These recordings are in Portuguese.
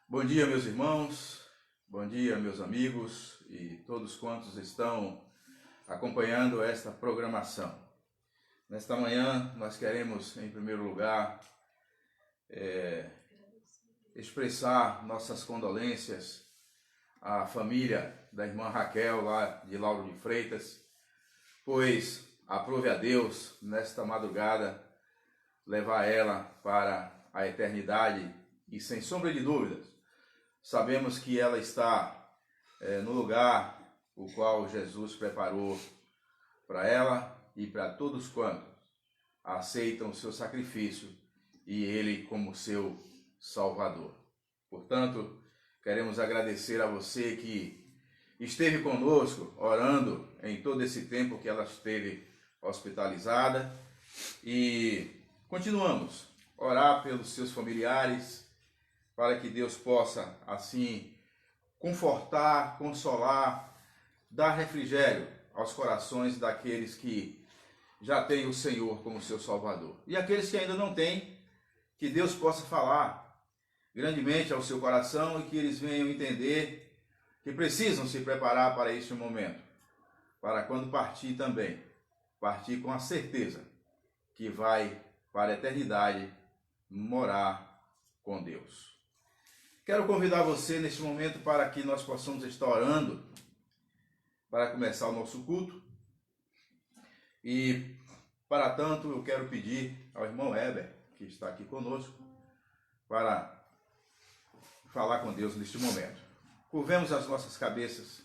Bom dia, meus irmãos, bom dia, meus amigos e todos quantos estão acompanhando esta programação. Nesta manhã, nós queremos, em primeiro lugar, expressar nossas condolências à família da irmã Raquel, lá de Lauro de Freitas, pois aprove a Deus, nesta madrugada, levar ela para a eternidade e, sem sombra de dúvidas, sabemos que ela está no lugar o qual Jesus preparou para ela e para todos quantos aceitam o seu sacrifício e Ele como seu Salvador. Portanto, queremos agradecer a você que esteve conosco orando em todo esse tempo que ela esteve hospitalizada e continuamos a orar pelos seus familiares, para que Deus possa, assim, confortar, consolar, dar refrigério aos corações daqueles que já têm o Senhor como seu Salvador. E aqueles que ainda não têm, que Deus possa falar grandemente ao seu coração e que eles venham entender que precisam se preparar para este momento, para quando partir também, partir com a certeza que vai para a eternidade morar com Deus. Quero convidar você neste momento para que nós possamos estar orando para começar o nosso culto. E, para tanto, eu quero pedir ao irmão Heber, que está aqui conosco, para falar com Deus neste momento. Curvemos as nossas cabeças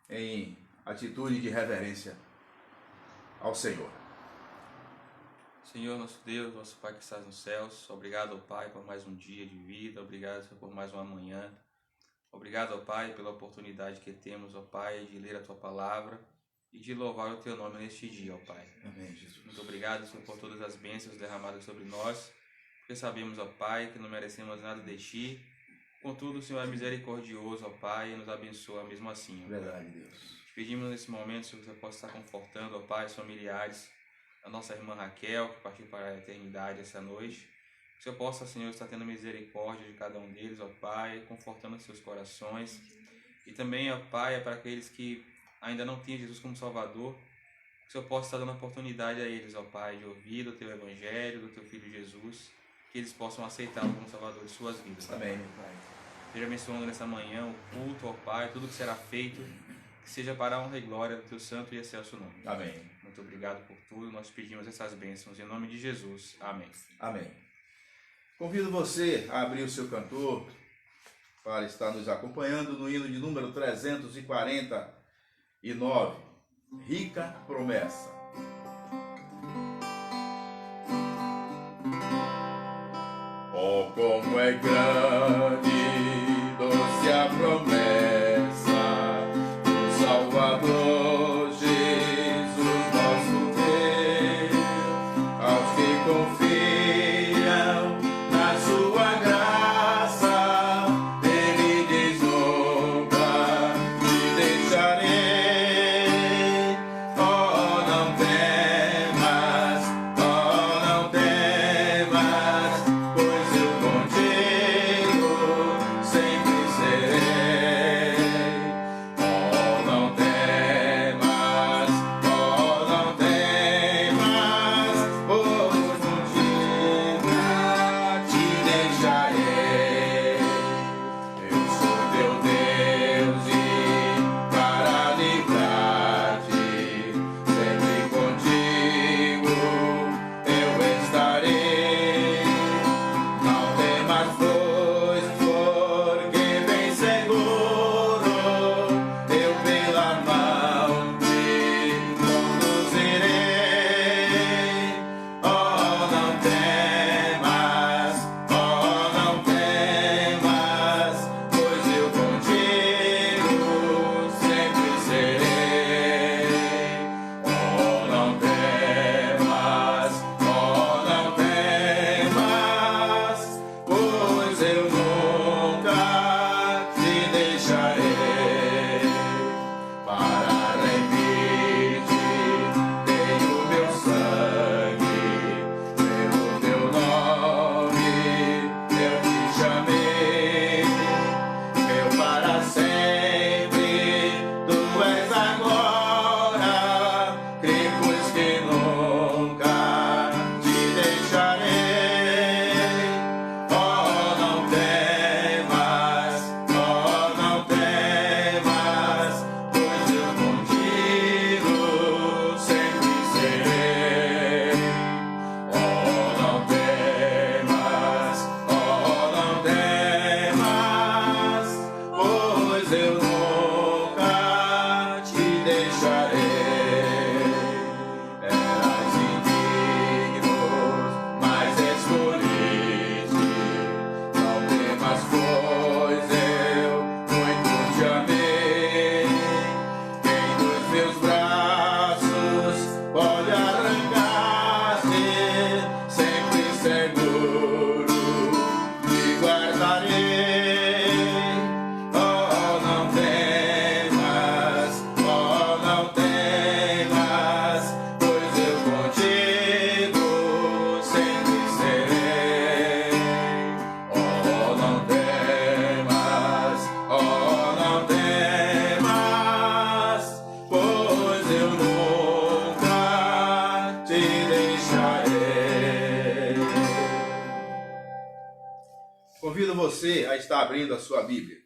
em atitude de reverência ao Senhor. Senhor, nosso Deus, nosso Pai que estás nos céus, obrigado, ó Pai, por mais um dia de vida, obrigado, Senhor, por mais uma manhã. Obrigado, ó Pai, pela oportunidade que temos, ó Pai, de ler a Tua Palavra e de louvar o Teu nome neste dia, ó Pai. Amém, Jesus. Muito obrigado, Senhor, por todas as bênçãos derramadas sobre nós, porque sabemos, ó Pai, que não merecemos nada de Ti. Contudo, o Senhor é misericordioso, ó Pai, e nos abençoa mesmo assim, ó Pai. Verdade, Deus. Te pedimos nesse momento, Senhor, que você possa estar confortando, ó Pai, os familiares, a nossa irmã Raquel, que partiu para a eternidade essa noite. Que o Senhor possa, Senhor, estar tendo misericórdia de cada um deles, ó Pai, confortando seus corações. E também, ó Pai, para aqueles que ainda não têm Jesus como Salvador, que o Senhor possa estar dando oportunidade a eles, ó Pai, de ouvir do Teu Evangelho, do Teu Filho Jesus, que eles possam aceitá-lo como Salvador de suas vidas. Amém, Pai. Seja abençoando nessa manhã o culto, ó Pai, tudo que será feito. que seja para a honra e glória do teu santo e excelso nome. Amém. Muito obrigado por tudo, nós pedimos essas bênçãos em nome de Jesus. Amém. Amém. Convido você a abrir o seu cantor para estar nos acompanhando no hino de número 349, Rica Promessa. Oh, como é grande, doce a promessa do Salvador Jesus, nosso Deus, aos que confiam na sua graça. Ele diz: nunca te deixarei. Oh, não temas, pois eu contigo sempre serei. Oh, não temas, pois contigo te deixarei. Eu sou teu Deus e para livrar-te, sempre contigo eu estarei. Não temas, pois, porque bem seguro eu pela mão te conduzirei. Oh, não temas, pois eu contigo sempre serei. Oh, não temas, pois eu nunca te deixarei. Para remir-te dei o meu sangue, pelo teu nome eu te chamei. Meu para sempre tu és agora, crê pois que nunca te deixarei. Oh, não temas, pois eu contigo sempre serei. Oh, não temas, pois eu nunca te deixarei. Eras indigno, mas escolhi-te. Não temas, pois eu muito te amei. Quem dos meus braços pode arrancar-te? Sempre seguro te guardarei. Oh, não temas, pois eu contigo sempre serei. Oh, não temas, pois eu nunca te deixarei. Convido você a estar abrindo a sua Bíblia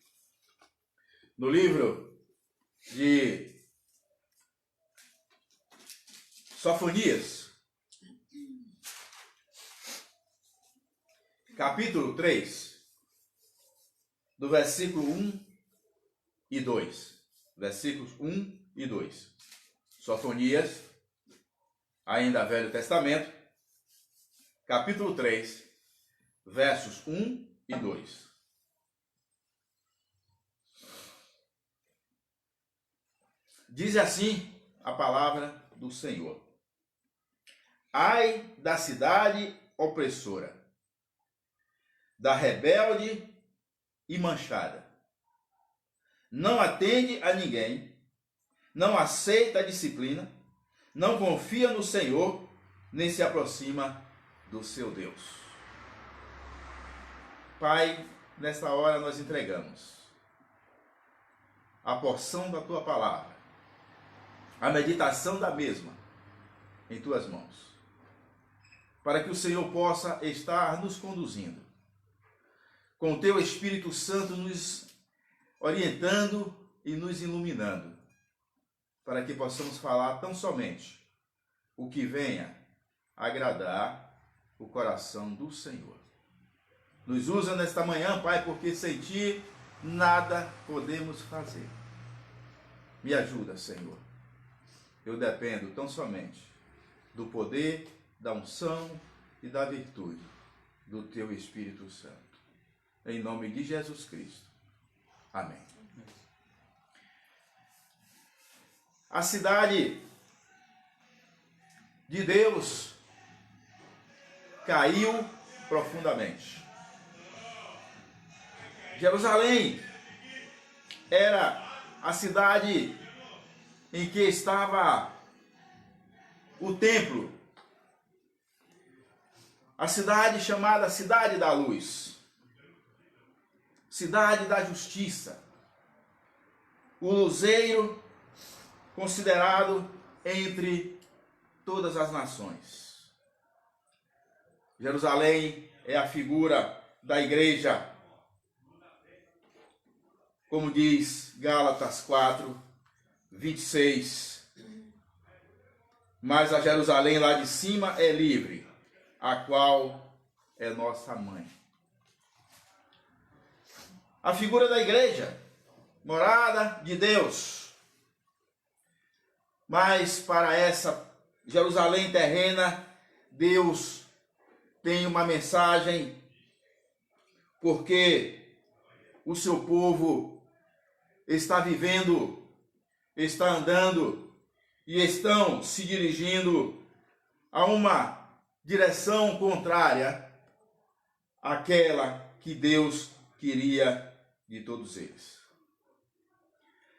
no livro de Sofonias, capítulo 3, do versículo 1 e 2. Versículos 1 e 2. Sofonias, ainda Velho Testamento, capítulo 3, versos 1 e 2. Diz assim a palavra do Senhor: ai da cidade opressora, da rebelde e manchada. Não atende a ninguém, não aceita a disciplina, não confia no Senhor, nem se aproxima do seu Deus. Pai, nesta hora nós entregamos a porção da tua palavra, a meditação da mesma em tuas mãos, para que o Senhor possa estar nos conduzindo, com o teu Espírito Santo nos orientando e nos iluminando, para que possamos falar tão somente o que venha agradar o coração do Senhor. Nos usa nesta manhã, Pai, porque sem Ti nada podemos fazer. Me ajuda, Senhor. Eu dependo tão somente do poder, da unção e da virtude do Teu Espírito Santo. Em nome de Jesus Cristo. Amém. A cidade de Deus caiu profundamente. Jerusalém era a cidade em que estava o templo, a cidade chamada Cidade da Luz, Cidade da Justiça, o luzeiro considerado entre todas as nações. Jerusalém é a figura da igreja, como diz Gálatas 4, 26. Mas a Jerusalém lá de cima é livre, a qual é nossa mãe. A figura da igreja, morada de Deus. Mas para essa Jerusalém terrena, Deus tem uma mensagem, porque o seu povo está vivendo, está andando e estão se dirigindo a uma direção contrária àquela que Deus queria de todos eles.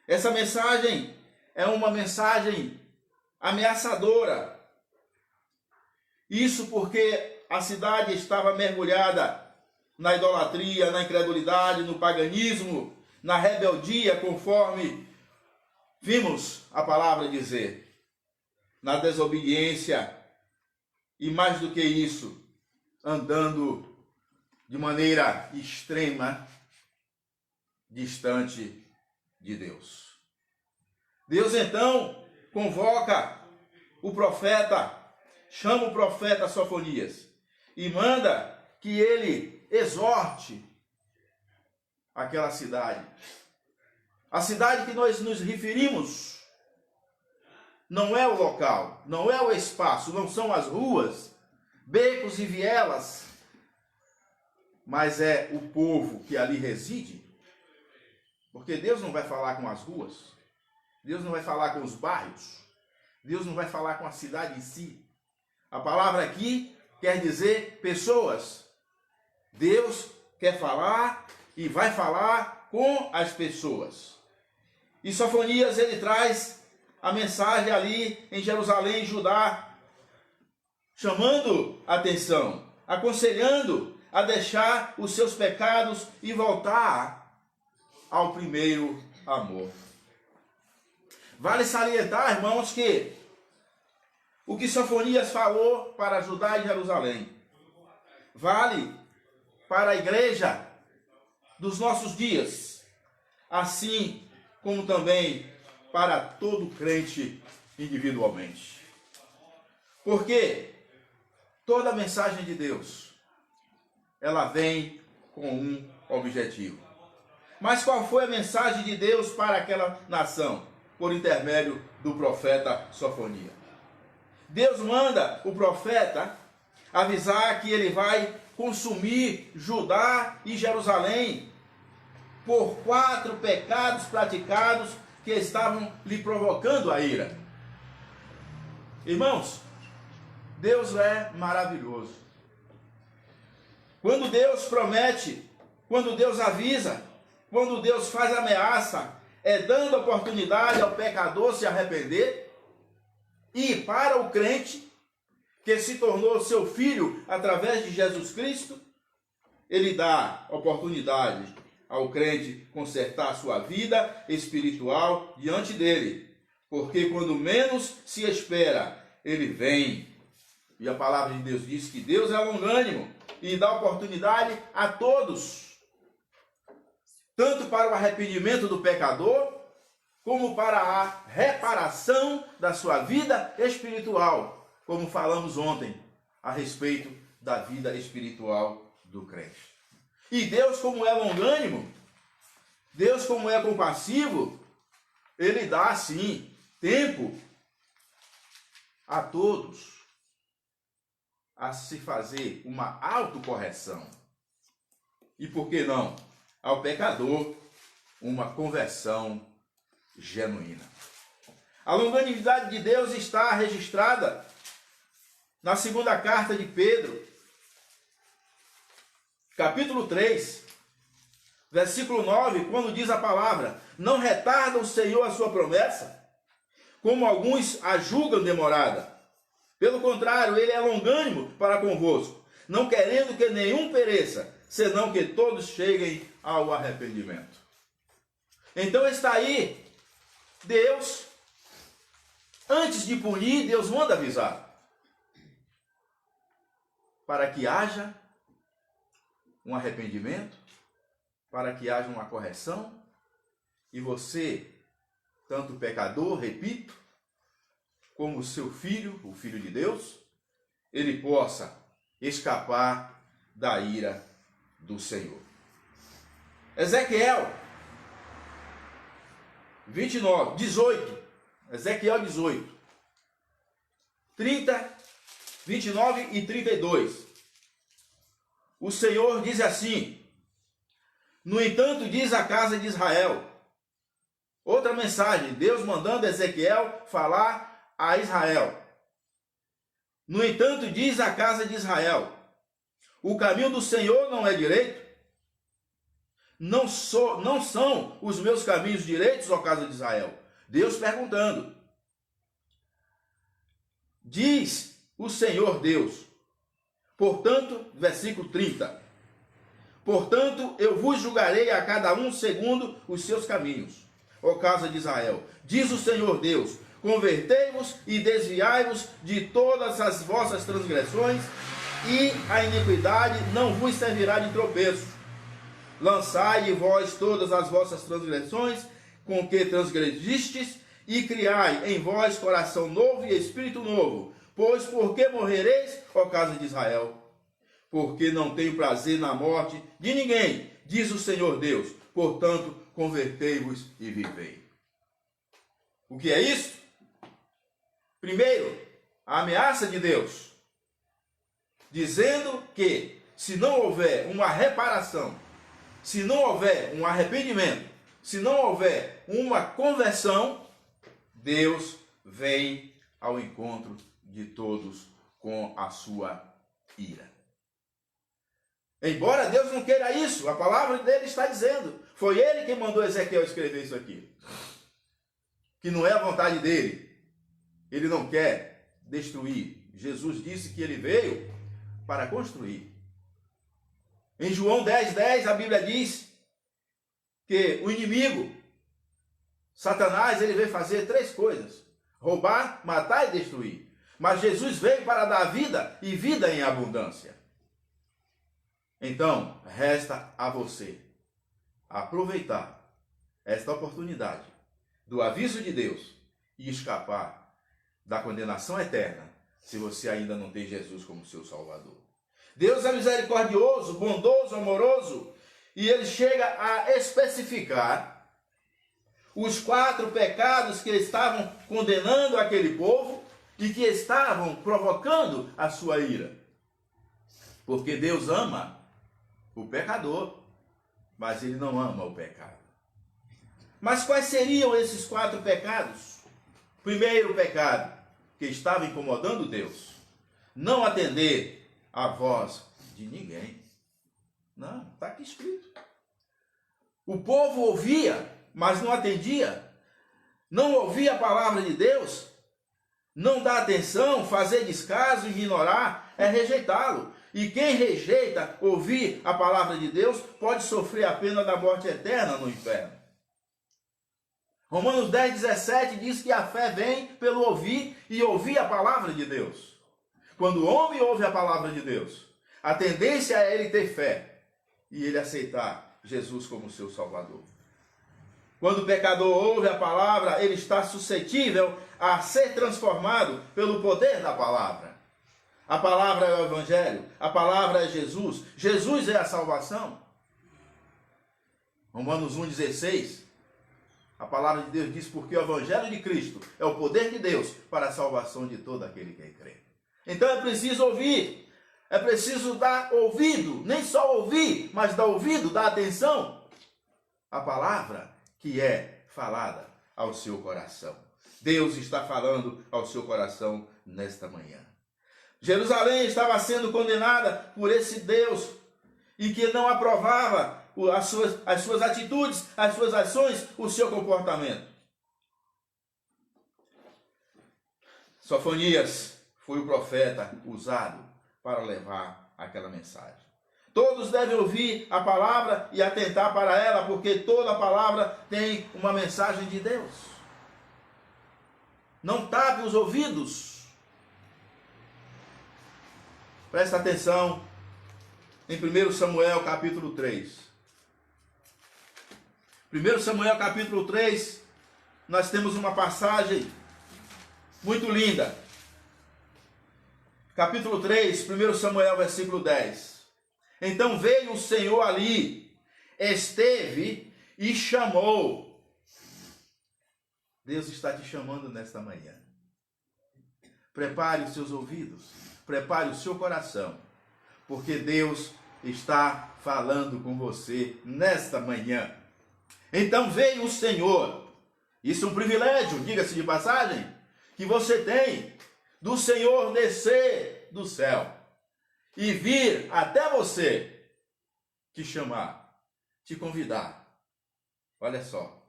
Essa mensagem é uma mensagem ameaçadora. Isso porque a cidade estava mergulhada na idolatria, na incredulidade, no paganismo, na rebeldia, conforme vimos a palavra dizer, na desobediência e, mais do que isso, andando de maneira extrema, distante de Deus. Deus então convoca o profeta, chama o profeta Sofonias e manda que ele exorte aquela cidade. A cidade que nós nos referimos não é o local, não é o espaço, não são as ruas, becos e vielas, mas é o povo que ali reside. Porque Deus não vai falar com as ruas, Deus não vai falar com os bairros, Deus não vai falar com a cidade em si. A palavra aqui quer dizer pessoas. Deus quer falar e vai falar com as pessoas. E Sofonias, ele traz a mensagem ali em Jerusalém, Judá, chamando a atenção, aconselhando a deixar os seus pecados e voltar ao primeiro amor. Vale salientar, irmãos, que o que Sofonias falou para Judá e Jerusalém vale para a igreja dos nossos dias, assim como também para todo crente individualmente. Porque toda a mensagem de Deus, ela vem com um objetivo. Mas qual foi a mensagem de Deus para aquela nação? Por intermédio do profeta Sofonias. Deus manda o profeta avisar que ele vai consumir Judá e Jerusalém por 4 pecados praticados que estavam lhe provocando a ira. Irmãos, Deus é maravilhoso. Quando Deus promete, quando Deus avisa, quando Deus faz ameaça, é dando oportunidade ao pecador se arrepender, e para o crente, que se tornou seu filho através de Jesus Cristo, ele dá oportunidade ao crente consertar sua vida espiritual diante dele, porque quando menos se espera, ele vem. E a palavra de Deus diz que Deus é longânimo e dá oportunidade a todos, tanto para o arrependimento do pecador, como para a reparação da sua vida espiritual, como falamos ontem a respeito da vida espiritual do crente. E Deus, como é longânimo, Deus, como é compassivo, Ele dá, sim, tempo a todos a se fazer uma autocorreção. E por que não? Ao pecador, uma conversão genuína. A longanimidade de Deus está registrada na segunda carta de Pedro, capítulo 3, versículo 9, quando diz a palavra: não retarda o Senhor a sua promessa, como alguns a julgam demorada. Pelo contrário, ele é longânimo para convosco, não querendo que nenhum pereça, senão que todos cheguem ao arrependimento. Então está aí, Deus, antes de punir, Deus manda avisar, para que haja um arrependimento, para que haja uma correção, e você, tanto pecador, repito, como o seu filho, o Filho de Deus, ele possa escapar da ira do Senhor. Ezequiel 18, Ezequiel 18, 30, 29 e 32. O Senhor diz assim: no entanto, diz a casa de Israel. Outra mensagem, Deus mandando Ezequiel falar a Israel. No entanto, diz a casa de Israel: o caminho do Senhor não é direito? Não são os meus caminhos direitos, ó casa de Israel? Deus perguntando. Diz o Senhor Deus. Portanto, versículo 30. Portanto, eu vos julgarei a cada um segundo os seus caminhos, ó casa de Israel. Diz o Senhor Deus: convertei-vos e desviai-vos de todas as vossas transgressões, e a iniquidade não vos servirá de tropeço. Lançai de vós todas as vossas transgressões com que transgredistes, e criai em vós coração novo e espírito novo. Pois por que morrereis, ó casa de Israel? Porque não tenho prazer na morte de ninguém, diz o Senhor Deus. Portanto, convertei-vos e vivei. O que é isso? Primeiro, a ameaça de Deus, dizendo que se não houver uma reparação, se não houver um arrependimento, se não houver uma conversão, Deus vem ao encontro de todos com a sua ira. Embora Deus não queira isso, a palavra dele está dizendo, foi ele quem mandou Ezequiel escrever isso aqui, que não é a vontade dele. Ele não quer destruir. Jesus disse que ele veio para construir. Em João 10:10, a Bíblia diz que o inimigo, Satanás, ele veio fazer 3 coisas: roubar, matar e destruir. Mas Jesus veio para dar vida e vida em abundância. Então, resta a você aproveitar esta oportunidade do aviso de Deus e escapar da condenação eterna, se você ainda não tem Jesus como seu Salvador. Deus é misericordioso, bondoso, amoroso, e ele chega a especificar os 4 pecados que estavam condenando aquele povo e que estavam provocando a sua ira. Porque Deus ama o pecador, mas ele não ama o pecado. Mas quais seriam esses 4 pecados? Primeiro pecado que estava incomodando Deus: não atender a voz de ninguém. Não, está aqui escrito. O povo ouvia, mas não atendia. Não ouvia a palavra de Deus. Não dá atenção, fazer descaso, ignorar, é rejeitá-lo. E quem rejeita ouvir a palavra de Deus pode sofrer a pena da morte eterna no inferno. Romanos 10:17 diz que a fé vem pelo ouvir e ouvir a palavra de Deus. Quando o homem ouve a palavra de Deus, a tendência é ele ter fé e ele aceitar Jesus como seu Salvador. Quando o pecador ouve a palavra, ele está suscetível a ser transformado pelo poder da palavra. A palavra é o Evangelho, a palavra é Jesus. Jesus é a salvação. Romanos 1,16. A palavra de Deus diz: porque o Evangelho de Cristo é o poder de Deus para a salvação de todo aquele que crê. Então é preciso ouvir, é preciso dar ouvido, nem só ouvir, mas dar ouvido, dar atenção à palavra que é falada ao seu coração. Deus está falando ao seu coração nesta manhã. Jerusalém estava sendo condenada por esse Deus e que não aprovava as suas atitudes, as suas ações, o seu comportamento. Sofonias foi o profeta usado para levar aquela mensagem. Todos devem ouvir a palavra e atentar para ela, porque toda palavra tem uma mensagem de Deus. Não tape os ouvidos. Presta atenção em 1 Samuel capítulo 3. 1 Samuel capítulo 3, nós temos uma passagem muito linda. Capítulo 3, 1 Samuel, versículo 10. Então veio o Senhor ali, esteve e chamou. Deus está te chamando nesta manhã. Prepare os seus ouvidos, prepare o seu coração, porque Deus está falando com você nesta manhã. Então veio o Senhor. Isso é um privilégio, diga-se de passagem, que você tem do Senhor descer do céu e vir até você, te chamar, te convidar. Olha só.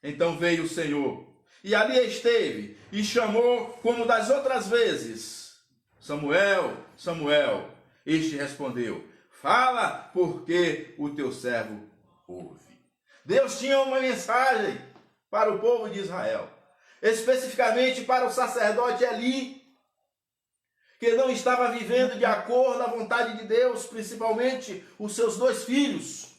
Então veio o Senhor e ali esteve e chamou como das outras vezes: Samuel, Samuel. Este respondeu: fala, porque o teu servo ouve. Deus tinha uma mensagem para o povo de Israel, especificamente para o sacerdote Eli, que não estava vivendo de acordo à vontade de Deus, principalmente os seus 2 filhos.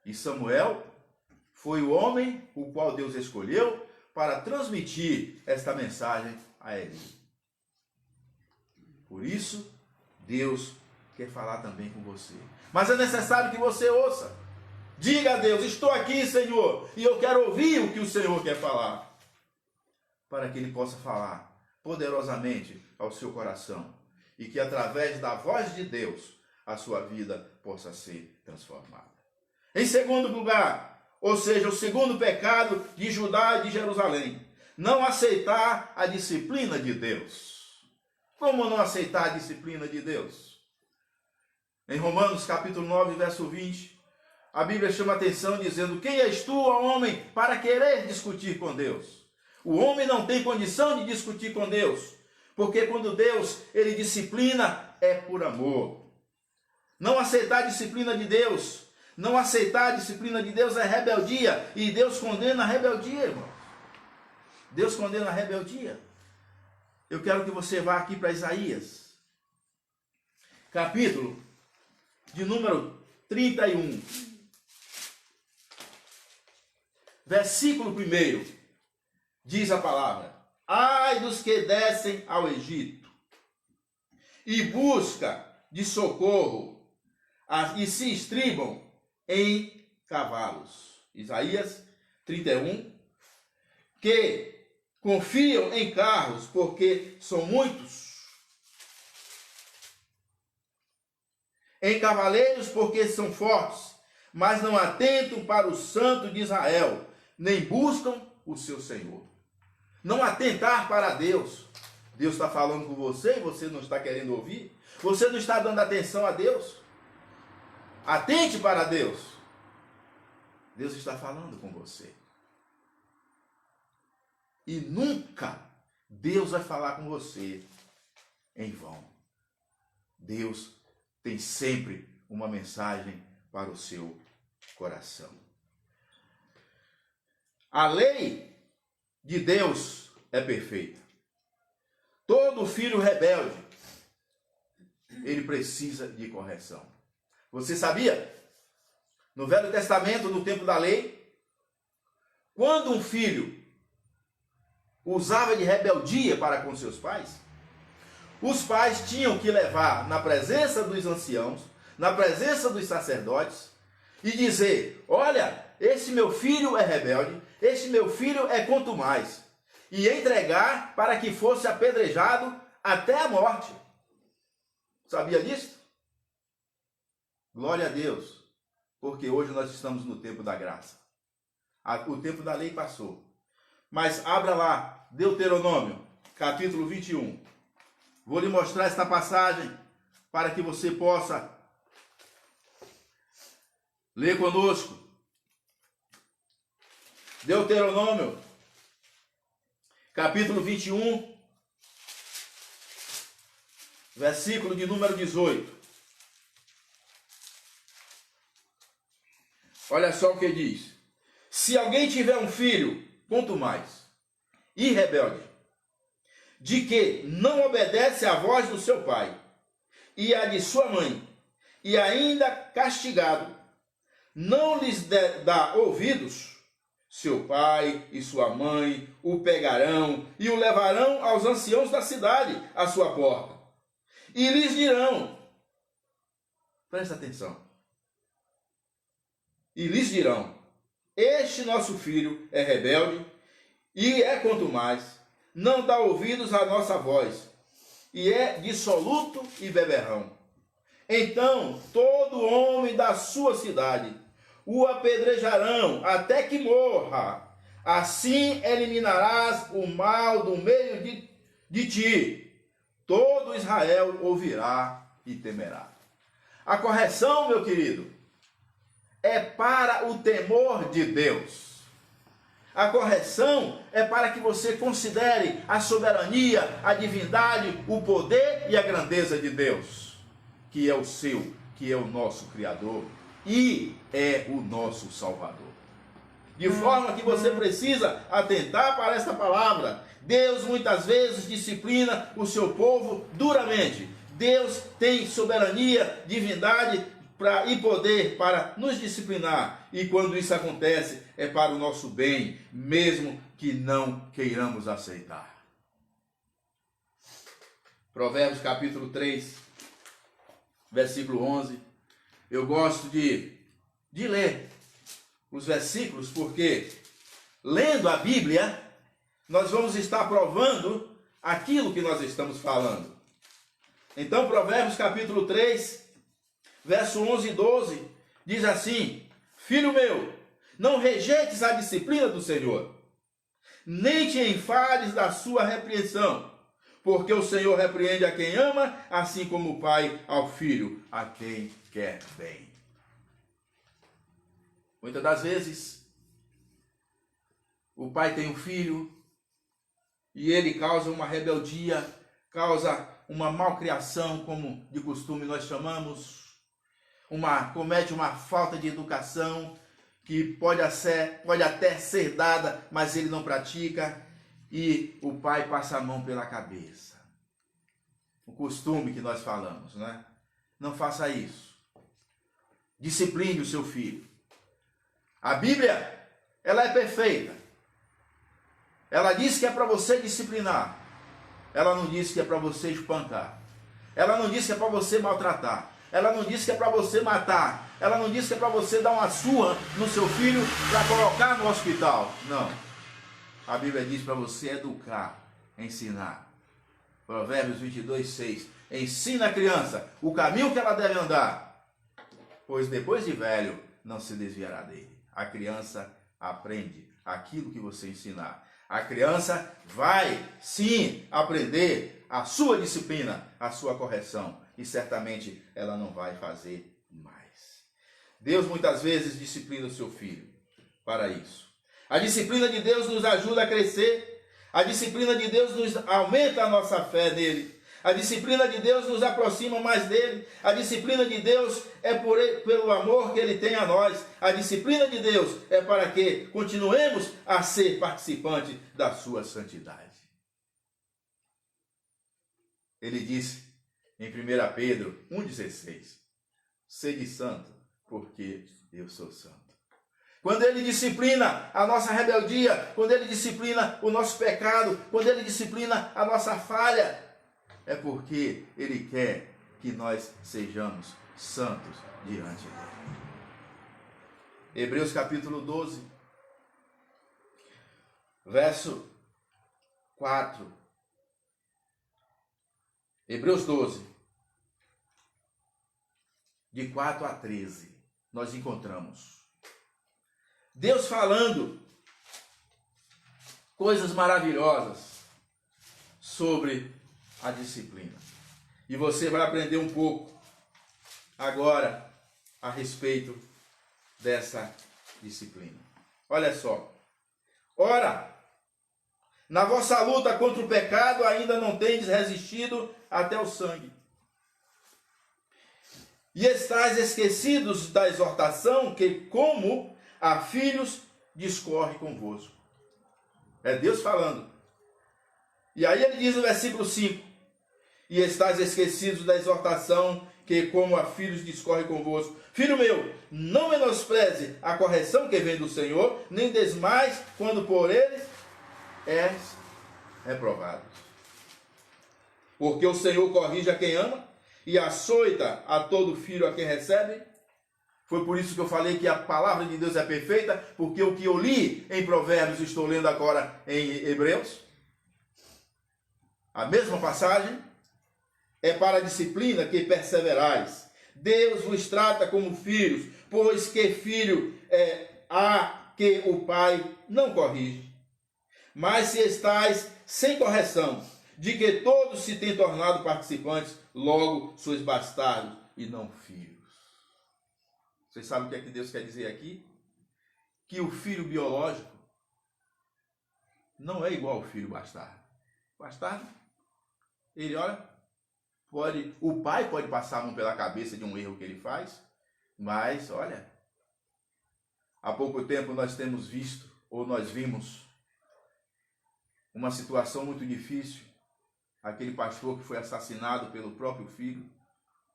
E Samuel foi o homem o qual Deus escolheu para transmitir esta mensagem a Eli. Por isso, Deus quer falar também com você. Mas é necessário que você ouça. Diga a Deus: estou aqui, Senhor, e eu quero ouvir o que o Senhor quer falar, para que Ele possa falar poderosamente ao seu coração e que através da voz de Deus a sua vida possa ser transformada. Em segundo lugar, ou seja, o segundo pecado de Judá e de Jerusalém: não aceitar a disciplina de Deus. Como não aceitar a disciplina de Deus? Em Romanos capítulo 9, verso 20, a Bíblia chama a atenção dizendo: quem és tu, ó homem, para querer discutir com Deus? O homem não tem condição de discutir com Deus, porque quando Deus, ele disciplina, é por amor. Não aceitar a disciplina de Deus, não aceitar a disciplina de Deus é rebeldia, e Deus condena a rebeldia, irmão. Deus condena a rebeldia. Eu quero que você vá aqui para Isaías, capítulo de número 31, versículo 1, diz a palavra: ai dos que descem ao Egito e busca de socorro e se estribam em cavalos. Isaías 31, que confiam em carros, porque são muitos, em cavaleiros, porque são fortes, mas não atentam para o Santo de Israel, nem buscam o seu Senhor. Não atentar para Deus. Deus está falando com você e você não está querendo ouvir? Você não está dando atenção a Deus? Atente para Deus. Deus está falando com você. E nunca Deus vai falar com você em vão. Deus tem sempre uma mensagem para o seu coração. A lei de Deus é perfeita. Todo filho rebelde, ele precisa de correção. Você sabia No Velho Testamento, no tempo da lei, quando um filho usava de rebeldia para com seus pais, os pais tinham que levar na presença dos anciãos, na presença dos sacerdotes, e dizer: olha, esse meu filho é rebelde, esse meu filho é contumaz, e entregar para que fosse apedrejado até a morte. Sabia disso? Glória a Deus, porque hoje nós estamos no tempo da graça. O tempo da lei passou. Mas abra lá, Deuteronômio, capítulo 21. Vou lhe mostrar esta passagem para que você possa ler conosco. Deuteronômio, capítulo 21, versículo de número 18. Olha só o que diz: se alguém tiver um filho, quanto mais, e rebelde, de que não obedece à voz do seu pai e à de sua mãe, e ainda castigado, não lhes dá ouvidos, seu pai e sua mãe o pegarão e o levarão aos anciãos da cidade à sua porta, e lhes dirão, presta atenção, e lhes dirão: este nosso filho é rebelde e é contumaz, não dá ouvidos à nossa voz, e é dissoluto e beberrão. Então todo homem da sua cidade o apedrejarão até que morra. Assim eliminarás o mal do meio de ti. Todo Israel ouvirá e temerá. A correção, meu querido, é para o temor de Deus. A correção é para que você considere a soberania, a divindade, o poder e a grandeza de Deus, que é o seu, que é o nosso Criador e é o nosso Salvador. De forma que você precisa atentar para esta palavra. Deus muitas vezes disciplina o seu povo duramente. Deus tem soberania, divindade e poder para nos disciplinar. E quando isso acontece, é para o nosso bem, mesmo que não queiramos aceitar. Provérbios capítulo 3, versículo 11. Eu gosto de ler os versículos, porque lendo a Bíblia, nós vamos estar provando aquilo que nós estamos falando. Então, Provérbios capítulo 3, verso 11 e 12, diz assim: filho meu, não rejeites a disciplina do Senhor, nem te enfades da sua repreensão, porque o Senhor repreende a quem ama, assim como o pai ao filho, a quem quer bem. Muitas das vezes, o pai tem um filho e ele causa uma rebeldia, causa uma malcriação, como de costume nós chamamos, comete uma falta de educação que pode até ser dada, mas ele não pratica, e o pai passa a mão pela cabeça. O costume que nós falamos, né? Não faça isso. Discipline o seu filho. A Bíblia, ela é perfeita. Ela diz que é para você disciplinar. Ela não diz que é para você espancar. Ela não diz que é para você maltratar. Ela não diz que é para você matar. Ela não diz que é para você dar uma surra no seu filho para colocar no hospital. Não. A Bíblia diz para você educar, ensinar. Provérbios 22, 6. Ensina a criança o caminho que ela deve andar, pois depois de velho não se desviará dele. A criança aprende aquilo que você ensinar. A criança vai, sim, aprender a sua disciplina, a sua correção. E certamente ela não vai fazer mais. Deus muitas vezes disciplina o seu filho para isso. A disciplina de Deus nos ajuda a crescer. A disciplina de Deus nos aumenta a nossa fé nele. A disciplina de Deus nos aproxima mais dele. A disciplina de Deus é pelo amor que ele tem a nós. A disciplina de Deus é para que continuemos a ser participantes da sua santidade. Ele disse em 1 Pedro 1,16: sede santo, porque eu sou santo. Quando Ele disciplina a nossa rebeldia, quando Ele disciplina o nosso pecado, quando Ele disciplina a nossa falha, é porque Ele quer que nós sejamos santos diante dEle. Hebreus capítulo 12, verso 4. Hebreus 12, de 4 a 13, nós encontramos Deus falando coisas maravilhosas sobre a disciplina. E você vai aprender um pouco agora a respeito dessa disciplina. Olha só. Ora, na vossa luta contra o pecado ainda não tendes resistido até o sangue. E estáis esquecidos da exortação que, como a filhos, discorre convosco. É Deus falando. E aí ele diz no versículo 5: e estáis esquecidos da exortação que, como a filhos, discorre convosco. Filho meu, não menospreze a correção que vem do Senhor, nem desmais quando por ele és reprovado. Porque o Senhor corrige a quem ama e açoita a todo filho a quem recebe. Foi por isso que eu falei que a palavra de Deus é perfeita, porque o que eu li em Provérbios, estou lendo agora em Hebreus. A mesma passagem é para a disciplina que perseverais. Deus vos trata como filhos, pois que filho há que o pai não corrige. Mas se estáis sem correção, de que todos se têm tornado participantes, logo sois bastardos e não filhos. Vocês sabem o que é que Deus quer dizer aqui? Que o filho biológico não é igual ao filho bastardo. Bastardo, ele olha, o pai pode passar a mão pela cabeça de um erro que ele faz, mas olha, há pouco tempo nós temos visto, ou nós vimos, uma situação muito difícil. Aquele pastor que foi assassinado pelo próprio filho,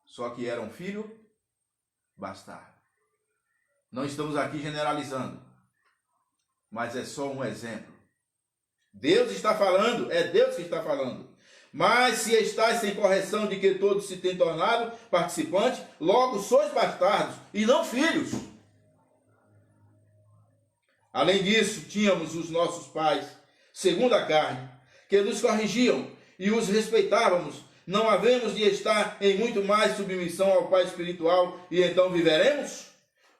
só que era um filho bastardo. Não estamos aqui generalizando, mas é só um exemplo. Deus está falando, é Deus que está falando. Mas se estáis sem correção de que todos se têm tornado participantes, logo sois bastardos e não filhos. Além disso, tínhamos os nossos pais, segundo a carne, que nos corrigiam e os respeitávamos. Não havemos de estar em muito mais submissão ao Pai espiritual e então viveremos?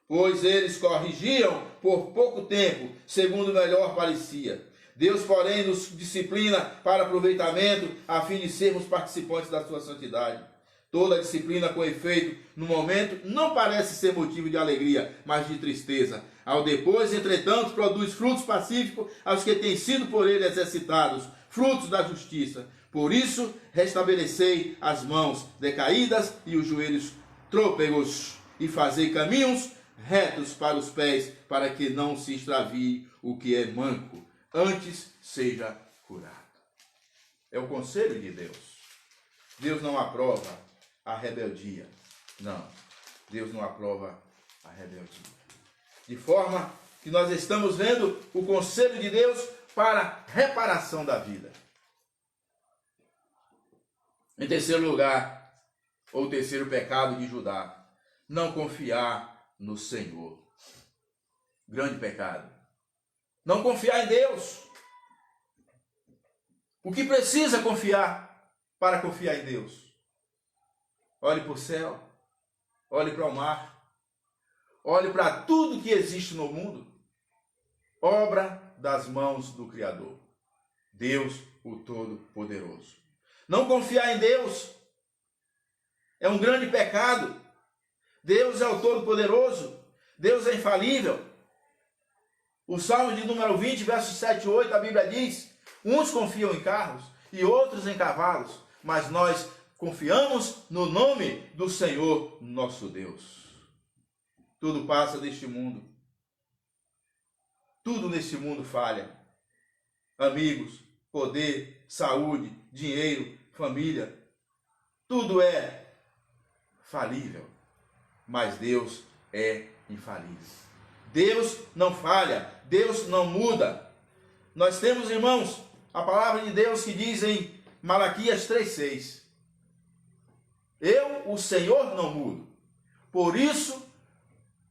Pois eles corrigiam por pouco tempo, segundo melhor parecia. Deus, porém, nos disciplina para aproveitamento, a fim de sermos participantes da sua santidade. Toda disciplina com efeito, no momento, não parece ser motivo de alegria, mas de tristeza. Ao depois, entretanto, produz frutos pacíficos aos que têm sido por ele exercitados, frutos da justiça. Por isso, restabelecei as mãos decaídas e os joelhos trôpegos, e fazei caminhos retos para os pés, para que não se extravie o que é manco, antes seja curado. É o conselho de Deus. Deus não aprova a rebeldia. Não, Deus não aprova a rebeldia. De forma que nós estamos vendo o conselho de Deus para a reparação da vida. Em terceiro lugar, ou terceiro pecado de Judá, não confiar no Senhor. Grande pecado. Não confiar em Deus. O que precisa confiar para confiar em Deus? Olhe para o céu, olhe para o mar, olhe para tudo que existe no mundo, obra das mãos do Criador, Deus o Todo-Poderoso. Não confiar em Deus é um grande pecado. Deus é o Todo-Poderoso, Deus é infalível. O Salmo de número 20, versos 7 e 8, a Bíblia diz: uns confiam em carros e outros em cavalos, mas nós confiamos no nome do Senhor nosso Deus. Tudo passa deste mundo. Tudo neste mundo falha. Amigos, poder, saúde, dinheiro, família. Tudo é falível. Mas Deus é infalível. Deus não falha, Deus não muda. Nós temos, irmãos, a palavra de Deus que diz em Malaquias 3,6: eu, o Senhor, não mudo. Por isso,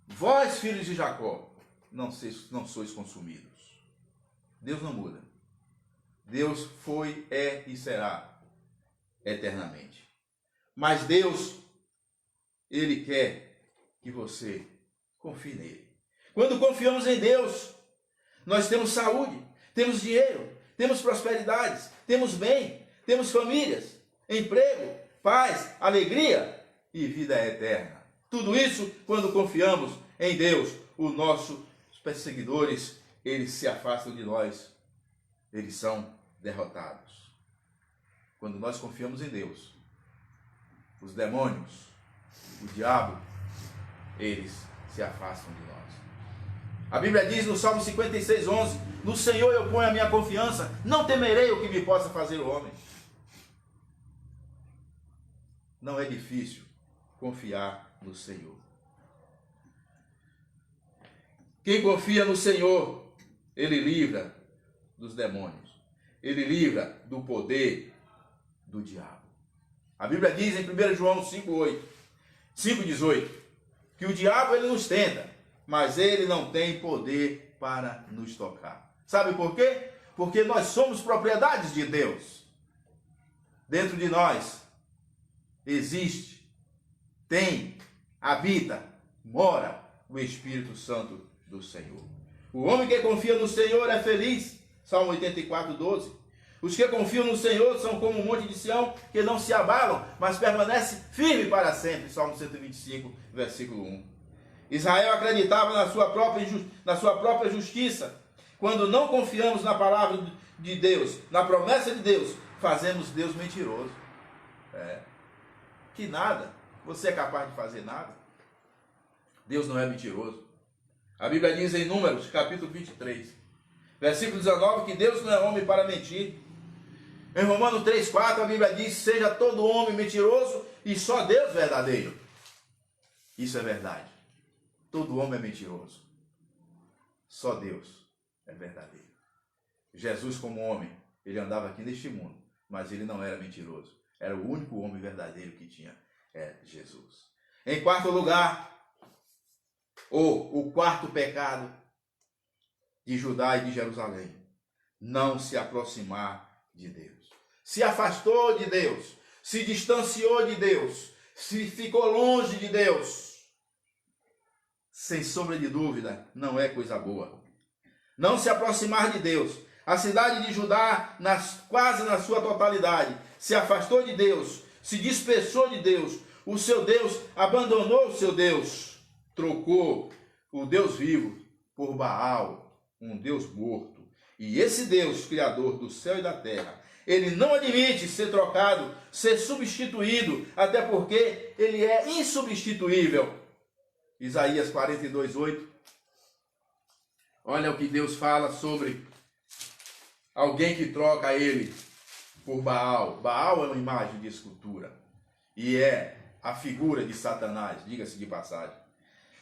vós, filhos de Jacó, não sois consumidos. Deus não muda. Deus foi, é e será eternamente. Mas Deus, Ele quer que você confie nele. Quando confiamos em Deus, nós temos saúde, temos dinheiro, temos prosperidades, temos bem, temos famílias, emprego, paz, alegria e vida eterna. Tudo isso quando confiamos em Deus. Os nossos perseguidores, eles se afastam de nós, eles são derrotados. Quando nós confiamos em Deus, os demônios, o diabo, eles se afastam de nós. A Bíblia diz no Salmo 56:11: no Senhor eu ponho a minha confiança, não temerei o que me possa fazer o homem. Não é difícil confiar no Senhor. Quem confia no Senhor, ele livra dos demônios. Ele livra do poder do diabo. A Bíblia diz em 1 João 5,18 que o diabo ele nos tenta, mas ele não tem poder para nos tocar. Sabe por quê? Porque nós somos propriedades de Deus. Dentro de nós existe, tem, habita, mora o Espírito Santo do Senhor. O homem que confia no Senhor é feliz. Salmo 84:12. Os que confiam no Senhor são como um monte de Sião, que não se abalam, mas permanece firme para sempre. Salmo 125, versículo 1. Israel acreditava na sua própria justiça. Quando não confiamos na palavra de Deus, na promessa de Deus, fazemos Deus mentiroso. Que nada. Você é capaz de fazer nada? Deus não é mentiroso. A Bíblia diz em Números, capítulo 23, versículo 19, que Deus não é homem para mentir. Em Romanos 3,4, a Bíblia diz: seja todo homem mentiroso e só Deus verdadeiro. Isso é verdade. Todo homem é mentiroso. Só Deus é verdadeiro. Jesus, como homem, ele andava aqui neste mundo, mas ele não era mentiroso. Era o único homem verdadeiro que tinha, Jesus. Em quarto lugar, o quarto pecado de Judá e de Jerusalém: não se aproximar de Deus. Se afastou de Deus, se distanciou de Deus, se ficou longe de Deus. Sem sombra de dúvida, não é coisa boa. Não se aproximar de Deus. A cidade de Judá, quase na sua totalidade, se afastou de Deus, se dispersou de Deus. O seu Deus abandonou o seu Deus, trocou o Deus vivo por Baal, um Deus morto. E esse Deus, criador do céu e da terra, ele não admite ser trocado, ser substituído, até porque ele é insubstituível. Isaías 42:8. Olha o que Deus fala sobre alguém que troca ele por Baal. Baal é uma imagem de escultura e é a figura de Satanás, diga-se de passagem.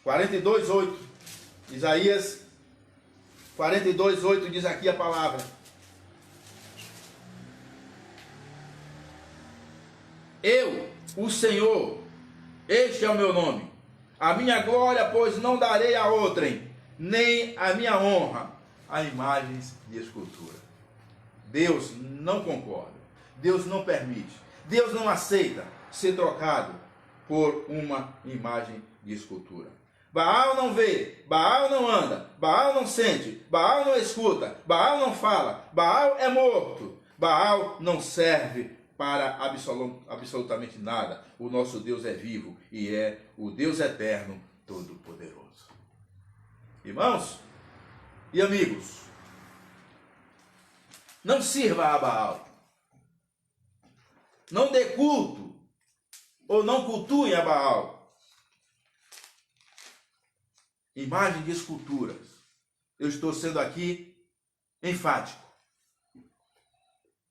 42:8. Isaías 42:8 diz aqui a palavra: eu, o Senhor, este é o meu nome. A minha glória, pois, não darei a outrem, nem a minha honra a imagens de escultura. Deus não concorda, Deus não permite, Deus não aceita ser trocado por uma imagem de escultura. Baal não vê, Baal não anda, Baal não sente, Baal não escuta, Baal não fala, Baal é morto, Baal não serve para absolutamente nada. O nosso Deus é vivo e é o Deus eterno, todo-poderoso. Irmãos e amigos, não sirva a Baal. Não dê culto ou não cultuem a Baal. Imagem de esculturas. Eu estou sendo aqui enfático,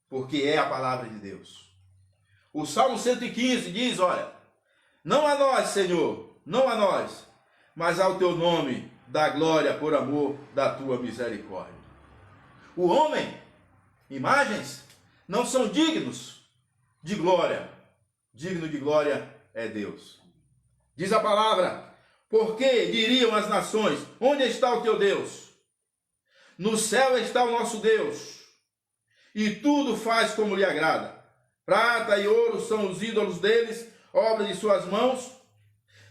porque é a palavra de Deus. O Salmo 115 diz, olha: não a nós, Senhor, não a nós, mas ao teu nome dá glória por amor da tua misericórdia. O homem, imagens, não são dignos de glória. Digno de glória é Deus. Diz a palavra: porque diriam as nações, onde está o teu Deus? No céu está o nosso Deus, e tudo faz como lhe agrada. Prata e ouro são os ídolos deles, obra de suas mãos.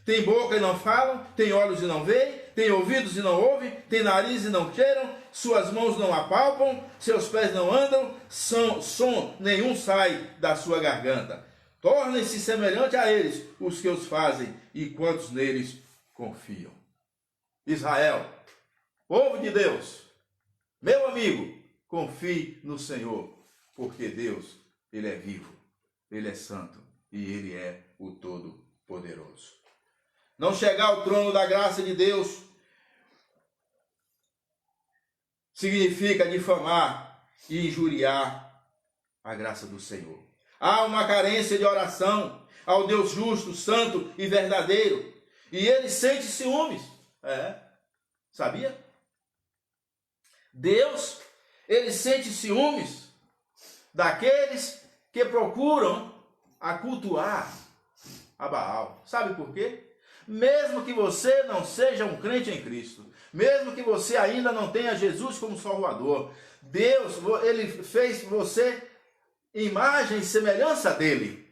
Tem boca e não falam, tem olhos e não veem, tem ouvidos e não ouvem, tem nariz e não cheiram, suas mãos não apalpam, seus pés não andam, som nenhum sai da sua garganta. Tornem-se semelhante a eles os que os fazem e quantos neles confiam. Israel, povo de Deus, meu amigo, confie no Senhor, porque Deus, Ele é vivo, Ele é santo e Ele é o Todo-Poderoso. Não chegar ao trono da graça de Deus significa difamar e injuriar a graça do Senhor. Há uma carência de oração ao Deus justo, santo e verdadeiro, e Ele sente ciúmes. Sabia? Deus, Ele sente ciúmes daqueles que procuram a cultuar a Baal. Sabe por quê? Mesmo que você não seja um crente em Cristo, mesmo que você ainda não tenha Jesus como Salvador, Deus, Ele fez você imagem e semelhança dEle.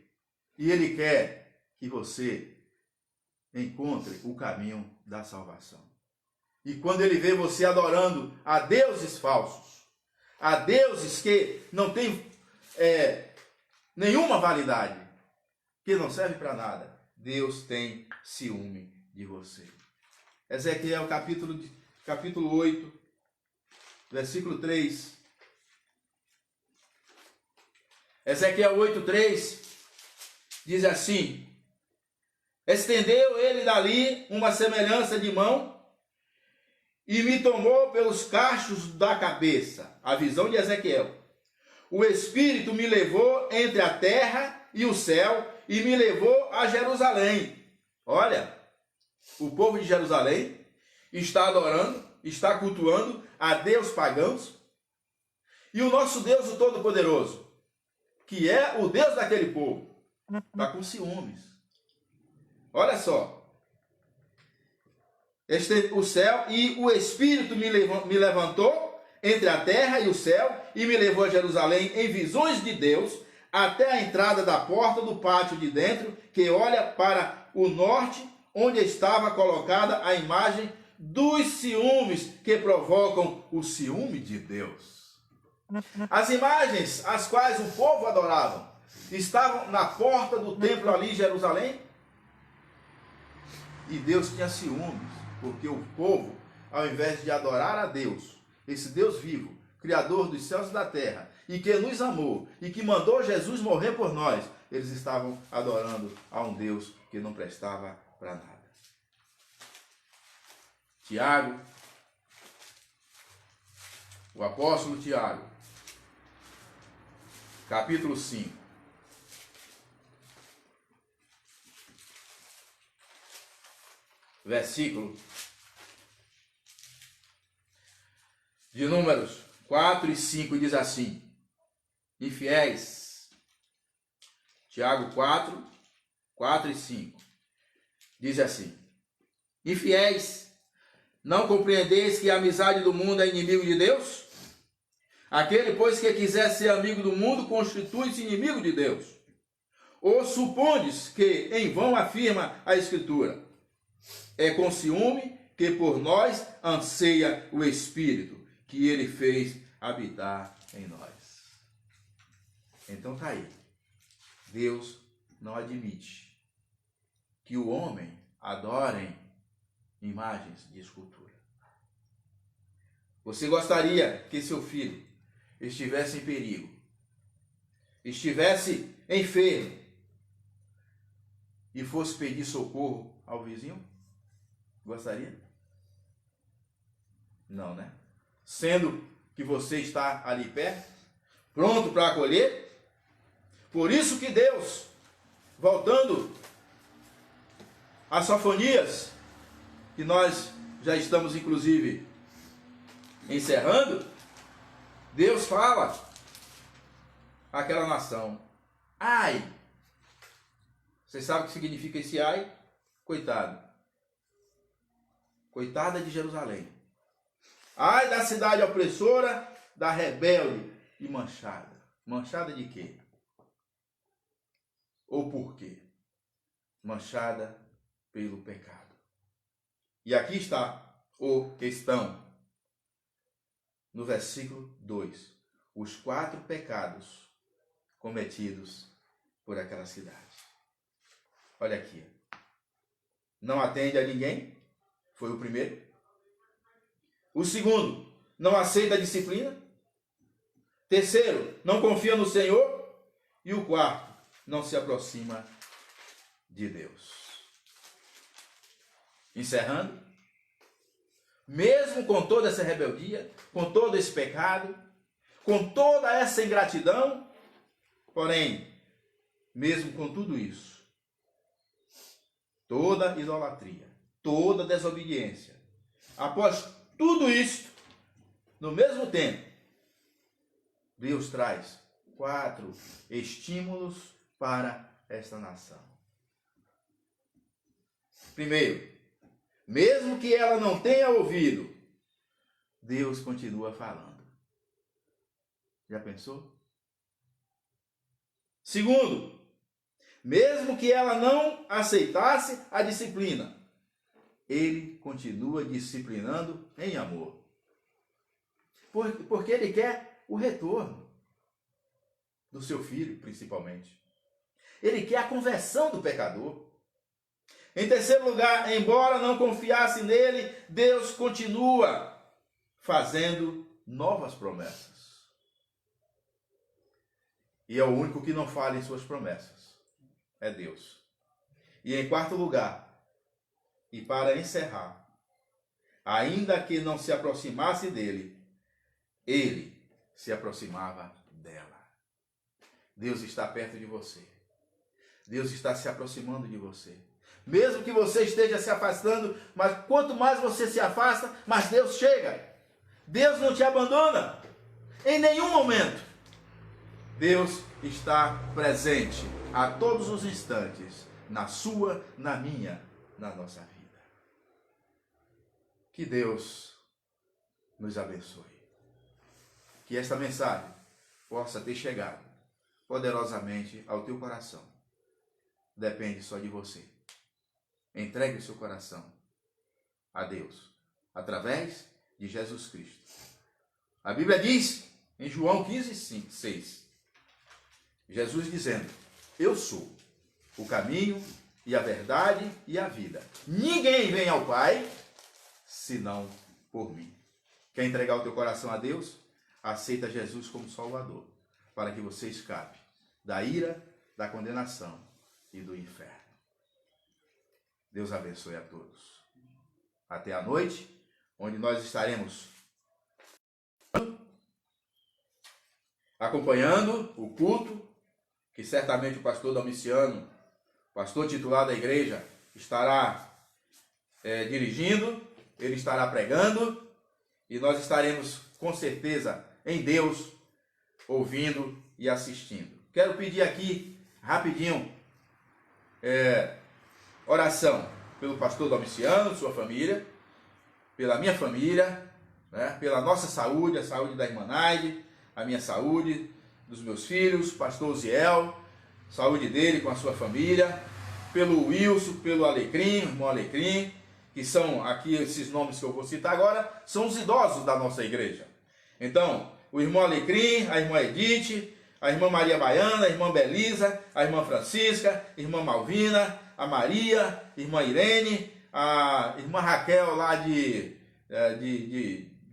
E Ele quer que você encontre o caminho da salvação. E quando Ele vê você adorando a deuses falsos, a deuses que não têm nenhuma validade, que não serve para nada, Deus tem ciúme de você. Ezequiel capítulo 8, versículo 3. Ezequiel 8:3 diz assim: estendeu ele dali uma semelhança de mão e me tomou pelos cachos da cabeça. A visão de Ezequiel. O Espírito me levou entre a terra e o céu e me levou a Jerusalém. Olha, o povo de Jerusalém está adorando, está cultuando a Deus pagãos, e o nosso Deus, o Todo-Poderoso, que é o Deus daquele povo, está com ciúmes. Olha só. O céu e o Espírito me levantou entre a terra e o céu e me levou a Jerusalém em visões de Deus, até a entrada da porta do pátio de dentro, que olha para o norte, onde estava colocada a imagem dos ciúmes que provocam o ciúme de Deus. As imagens às quais o povo adorava estavam na porta do templo ali em Jerusalém, e Deus tinha ciúmes, porque o povo, ao invés de adorar a Deus, esse Deus vivo, Criador dos céus e da terra, e que nos amou, e que mandou Jesus morrer por nós, eles estavam adorando a um Deus que não prestava para nada. Tiago, o apóstolo Tiago, capítulo 5. Versículo de Números 4 e 5 diz assim: infiéis. Tiago 4 e 5 diz assim: infiéis, não compreendeis que a amizade do mundo é inimigo de Deus? Aquele, pois, que quiser ser amigo do mundo, constitui-se inimigo de Deus. Ou supondes que em vão afirma a Escritura: é com ciúme que por nós anseia o Espírito, que Ele fez habitar em nós. Então está aí. Deus não admite que o homem adore imagens de escultura. Você gostaria que seu filho estivesse em perigo, estivesse enfermo e fosse pedir socorro ao vizinho? Gostaria? Não, né? Sendo que você está ali perto, pronto para acolher. Por isso que Deus, voltando a Sofonias, que nós já estamos inclusive encerrando, Deus fala àquela nação: ai! Você sabe o que significa esse ai? Coitado. Coitada de Jerusalém. Ai da cidade opressora, da rebelde e manchada. Manchada de quê? Ou por quê? Manchada pelo pecado. E aqui está o questão. No versículo 2. Os 4 pecados cometidos por aquela cidade. Olha aqui. Não atende a ninguém. Foi o primeiro. O segundo, não aceita a disciplina. Terceiro, não confia no Senhor. E o quarto, não se aproxima de Deus. Encerrando, mesmo com toda essa rebeldia, com todo esse pecado, com toda essa ingratidão, porém, mesmo com tudo isso, toda idolatria, toda desobediência, após tudo isso, no mesmo tempo, Deus traz 4 estímulos para esta nação. Primeiro, mesmo que ela não tenha ouvido, Deus continua falando. Já pensou? Segundo, mesmo que ela não aceitasse a disciplina, Ele continua disciplinando em amor. Porque Ele quer o retorno do seu filho, principalmente. Ele quer a conversão do pecador. Em terceiro lugar, embora não confiasse nele, Deus continua fazendo novas promessas. E é o único que não falha em suas promessas. É Deus. E em quarto lugar, e para encerrar, ainda que não se aproximasse dele, ele se aproximava dela. Deus está perto de você. Deus está se aproximando de você. Mesmo que você esteja se afastando, mas quanto mais você se afasta, mais Deus chega. Deus não te abandona em nenhum momento. Deus está presente a todos os instantes, na sua, na minha, na nossa vida. Que Deus nos abençoe. Que esta mensagem possa ter chegado poderosamente ao teu coração. Depende só de você. Entregue o seu coração a Deus, através de Jesus Cristo. A Bíblia diz, em João 15:6, Jesus dizendo: eu sou o caminho e a verdade e a vida. Ninguém vem ao Pai, senão por mim. Quer entregar o teu coração a Deus? Aceita Jesus como Salvador, para que você escape da ira, da condenação e do inferno. Deus abençoe a todos. Até a noite, onde nós estaremos acompanhando o culto, que certamente o pastor Domiciano, pastor titular da igreja, estará dirigindo, ele estará pregando, e nós estaremos com certeza em Deus, ouvindo e assistindo. Quero pedir aqui, rapidinho, oração pelo pastor Domiciano, sua família, pela minha família, né, pela nossa saúde, a saúde da irmã Naide, a minha saúde, dos meus filhos, pastor Ziel, saúde dele com a sua família, pelo Wilson, pelo Alecrim, irmão Alecrim, que são aqui esses nomes que eu vou citar agora, são os idosos da nossa igreja. Então, o irmão Alecrim, a irmã Edith, a irmã Maria Baiana, a irmã Belisa, a irmã Francisca, a irmã Malvina, a Maria, a irmã Irene, a irmã Raquel lá de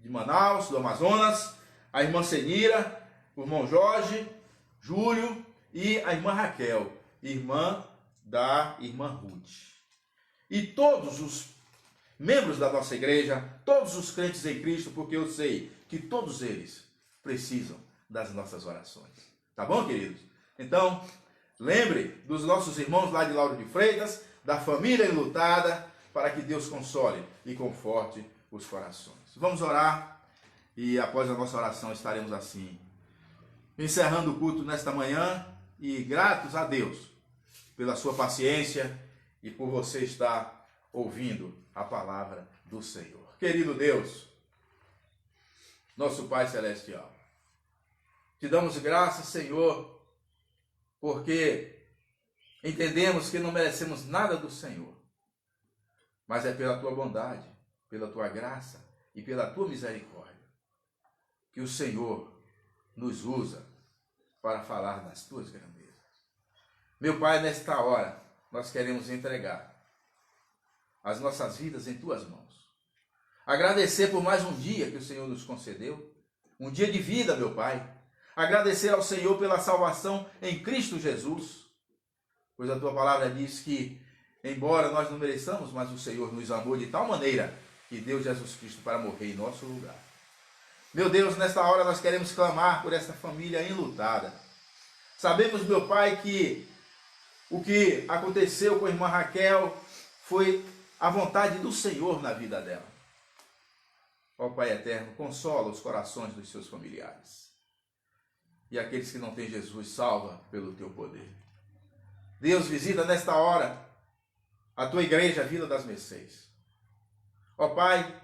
Manaus, do Amazonas, a irmã Senira, o irmão Jorge, Júlio e a irmã Raquel, irmã da irmã Ruth. E todos os membros da nossa igreja, todos os crentes em Cristo, porque eu sei que todos eles precisam das nossas orações. Tá bom, queridos? Então, lembre dos nossos irmãos lá de Lauro de Freitas, da família enlutada, para que Deus console e conforte os corações. Vamos orar e após a nossa oração estaremos assim, encerrando o culto nesta manhã e gratos a Deus pela sua paciência e por você estar ouvindo a palavra do Senhor. Querido Deus, nosso Pai Celestial, te damos graças, Senhor, porque entendemos que não merecemos nada do Senhor, mas é pela tua bondade, pela tua graça e pela tua misericórdia que o Senhor nos usa para falar das tuas grandezas. Meu Pai, nesta hora, nós queremos entregar as nossas vidas em tuas mãos. Agradecer por mais um dia que o Senhor nos concedeu, um dia de vida, meu Pai. Agradecer ao Senhor pela salvação em Cristo Jesus, pois a tua palavra diz que, embora nós não mereçamos, mas o Senhor nos amou de tal maneira que deu Jesus Cristo para morrer em nosso lugar. Meu Deus, nesta hora nós queremos clamar por esta família enlutada. Sabemos, meu Pai, que o que aconteceu com a irmã Raquel foi a vontade do Senhor na vida dela. Ó Pai eterno, consola os corações dos seus familiares. E aqueles que não têm Jesus, salva pelo teu poder. Deus, visita nesta hora a tua igreja, a Vila das Mercês. Ó Pai,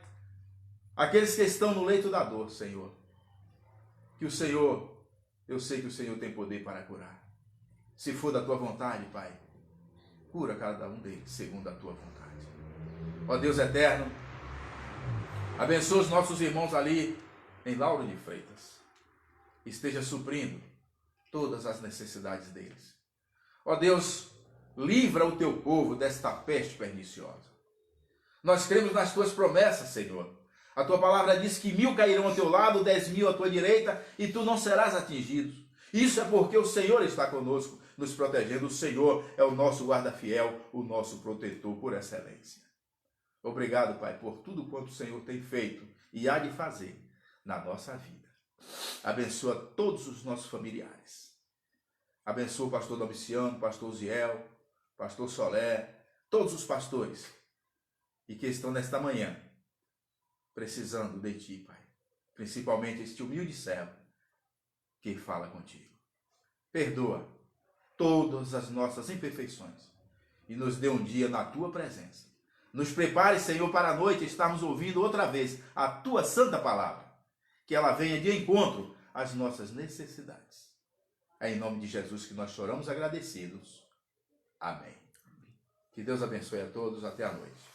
aqueles que estão no leito da dor, Senhor, que o Senhor, eu sei que o Senhor tem poder para curar. Se for da tua vontade, Pai, cura cada um deles segundo a tua vontade. Ó Deus eterno, abençoa os nossos irmãos ali em Lauro de Freitas. Esteja suprindo todas as necessidades deles. Ó Deus, livra o teu povo desta peste perniciosa. Nós cremos nas tuas promessas, Senhor. A tua palavra diz que 1000 cairão ao teu lado, 10.000 à tua direita, e tu não serás atingido. Isso é porque o Senhor está conosco, nos protegendo. O Senhor é o nosso guarda fiel, o nosso protetor por excelência. Obrigado, Pai, por tudo quanto o Senhor tem feito e há de fazer na nossa vida. Abençoa todos os nossos familiares. Abençoa o pastor Domiciano, pastor Ziel, pastor Solé, todos os pastores e que estão nesta manhã precisando de ti, Pai. Principalmente este humilde servo que fala contigo. Perdoa todas as nossas imperfeições e nos dê um dia na tua presença. Nos prepare, Senhor, para a noite estarmos ouvindo outra vez a tua santa palavra. Que ela venha de encontro às nossas necessidades. É em nome de Jesus que nós choramos agradecidos. Amém. Que Deus abençoe a todos. Até a noite.